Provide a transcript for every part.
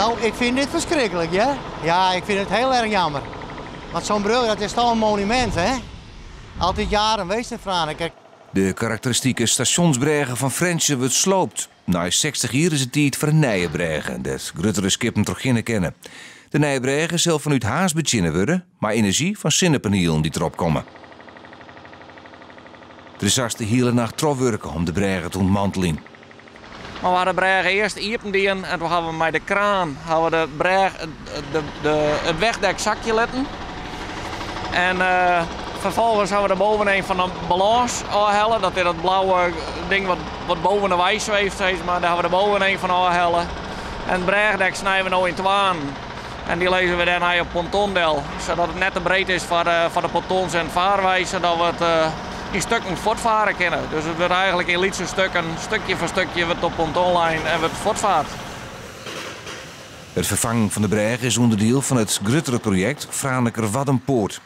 Nou, ik vind dit verschrikkelijk, ja. Ja, ik vind het heel erg jammer. Want zo'n brug, dat is toch een monument, hè? Altijd jaren geweest in Franeker. De karakteristieke stationsbregen van Frensje wordt sloopt. Na 60 jaar is het tijd voor een nieuwe bregen, dat gruttere skippen toch geen kennen. De nieuwe bregen zal vanuit Haas beginnen worden, maar energie van zonnepanelen die erop komen. Er is de hele nacht trofwerken om de bregen te ontmantelen. Maar we hadden de bregen eerst iepen en toen hebben we met de kraan de het wegdek zakje laten. En vervolgens hebben we er boveneen van een balans afhellen. Dat is dat blauwe ding wat boven de wei zweeft, maar daar hebben we er boveneen van afhellen. En het bregdek snijden we nu in twaan. En die lezen we daarna op pontondel. Zodat het net te breed is voor de pontons en het vaarwij, zodat we het in stukken voortvaren kunnen. Dus het wordt eigenlijk in lietse stukken, stukje voor stukje, wordt op pontonlijn en wordt voortvaart. Het vervangen van de bregen is onderdeel van het gruttere project Franeker-Waddenpoort.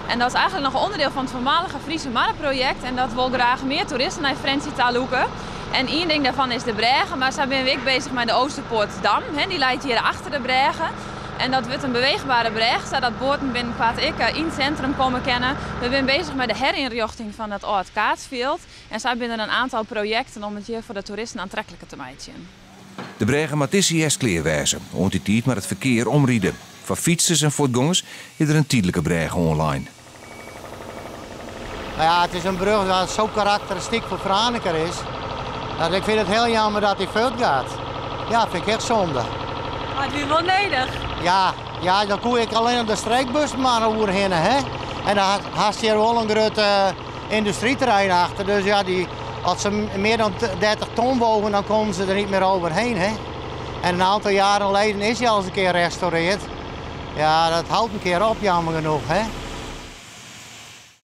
En dat is eigenlijk nog onderdeel van het voormalige Friese Marrenproject. En dat wil graag meer toeristen naar Frensje toe loeken. En één ding daarvan is de bregen, maar zijn ben ik bezig met de Oosterpoortdam. Die leidt hier achter de bregen. En dat wordt een beweegbare breg, zodat boten binnenkort in het centrum komen kennen. We zijn bezig met de herinrichting van het oud kaatsveld. En zij binnen een aantal projecten om het hier voor de toeristen aantrekkelijker te maken. De bregen Matissi is kleerwijzen, om die tijd maar het verkeer omrieden. Voor fietsers en voetgangers is er een tijdelijke breg online. Nou ja, het is een brug dat zo karakteristiek voor Franeker is. Dat ik vind het heel jammer dat die fout gaat. Ja, vind ik echt zonde. Maar het is wel nodig. Ja, dan koe ik alleen op de streekbus maar overheen, hè. En dan haast hier wel een groot industrieterrein achter. Dus ja, als ze meer dan 30 ton wogen, dan komen ze er niet meer overheen, hè. En een aantal jaren geleden is hij al eens een keer gerestaureerd. Ja, dat houdt een keer op, jammer genoeg, hè.